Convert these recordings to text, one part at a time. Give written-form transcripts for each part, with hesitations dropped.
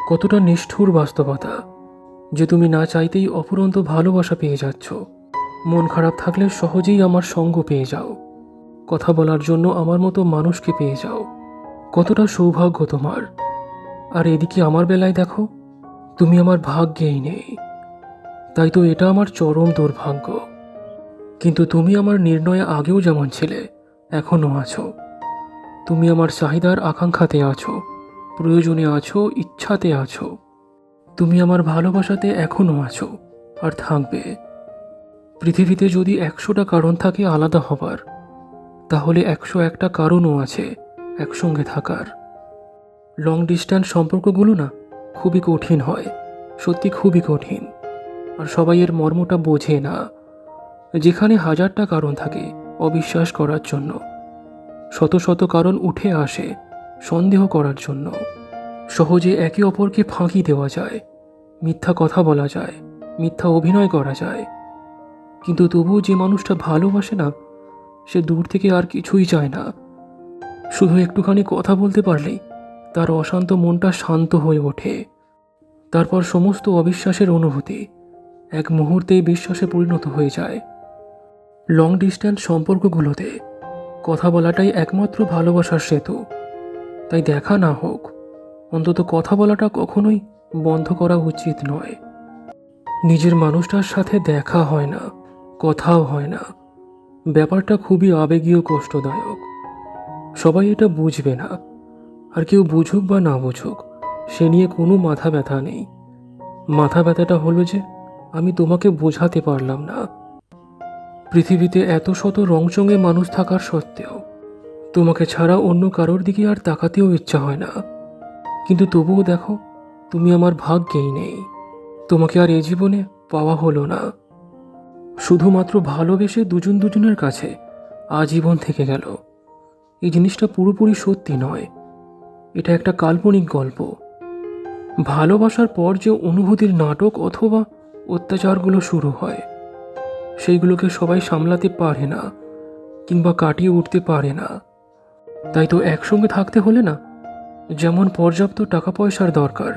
কতটা নিষ্ঠুর বাস্তবতা যে তুমি না চাইতেই অফুরন্ত ভালোবাসা পেয়ে যাচ্ছ। মন খারাপ থাকলে সহজেই আমার সঙ্গ পেয়ে যাও, কথা বলার জন্য আমার মতো মানুষকে পেয়ে যাও। কতটা সৌভাগ্য তোমার। আর এদিকে আমার বেলায় দেখো, তুমি আমার ভাগ্যেই নেই। তাই তো এটা আমার চরম দুর্ভাগ্য। কিন্তু তুমি আমার নির্ণয়ে আগেও যেমন ছিলে, এখনও আছো। তুমি আমার চাহিদার আকাঙ্ক্ষাতে আছো, প্রয়োজনে আছো, ইচ্ছাতে আছো। তুমি আমার ভালোবাসাতে এখনও আছো আর থাকবে। পৃথিবীতে যদি 100টা কারণ থাকে আলাদা হবার, তাহলে 101টা কারণও আছে একসঙ্গে থাকার। লং ডিস্ট্যান্স সম্পর্কগুলো না খুবই কঠিন হয়, সত্যি খুবই কঠিন। আর সবাই এর মর্মটা বোঝে না। যেখানে হাজারটা কারণ থাকে অবিশ্বাস করার জন্য, শত শত কারণ উঠে আসে সন্দেহ করার জন্য। সহজে একে অপরকে ফাঁকি দেওয়া যায়, মিথ্যা কথা বলা যায়, মিথ্যা অভিনয় করা যায়। কিন্তু তবুও যে মানুষটা ভালোবাসে না, সে দূর থেকে আর কিছুই চায় না। শুধু একটুখানি কথা বলতে পারলেই তার অশান্ত মনটা শান্ত হয়ে ওঠে। তারপর সমস্ত অবিশ্বাসের অনুভূতি এক মুহূর্তেই বিশ্বাসে পরিণত হয়ে যায়। লং ডিস্ট্যান্স সম্পর্কগুলোতে কথা বলাটাই একমাত্র ভালোবাসার সেতু। তাই দেখা না হোক, অন্তত কথা বলাটা কখনোই বন্ধ করা উচিত নয়। নিজের মানুষটার সাথে দেখা হয় না, কথাও হয় না। ব্যাপারটা খুবই আবেগীয়, কষ্টদায়ক। সবাই এটা বুঝবে না। আর কেউ বুঝুক বা না বুঝুক, সে নিয়ে কোনো মাথা ব্যথা নেই। মাথা ব্যথাটা হলো যে আমি তোমাকে বোঝাতে পারলাম না। পৃথিবীতে এত শত রংচঙে মানুষ থাকার সত্ত্বেও তোমাকে ছাড়া অন্য কারোর দিকে আর তাকাতেও ইচ্ছা হয় না। কিন্তু তবুও দেখো, তুমি আমার ভাগ্যেই নেই। তোমাকে আর এ জীবনে পাওয়া হলো না। শুধুমাত্র ভালোবেসে দুজন দুজনের কাছে আজীবন থেকে গেল। এই জিনিসটা পুরোপুরি সত্যি নয়, এটা একটা কাল্পনিক গল্প। ভালোবাসার পর যে অনুভূতির নাটক অথবা অত্যাচারগুলো শুরু হয়, সেইগুলোকে সবাই সামলাতে পারে না কিংবা কাটিয়ে উঠতে পারে না। তাই তো একসঙ্গে থাকতে হলে না, যেমন পর্যাপ্ত টাকা পয়সার দরকার,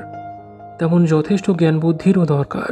তেমন যথেষ্ট জ্ঞান বুদ্ধিরও দরকার।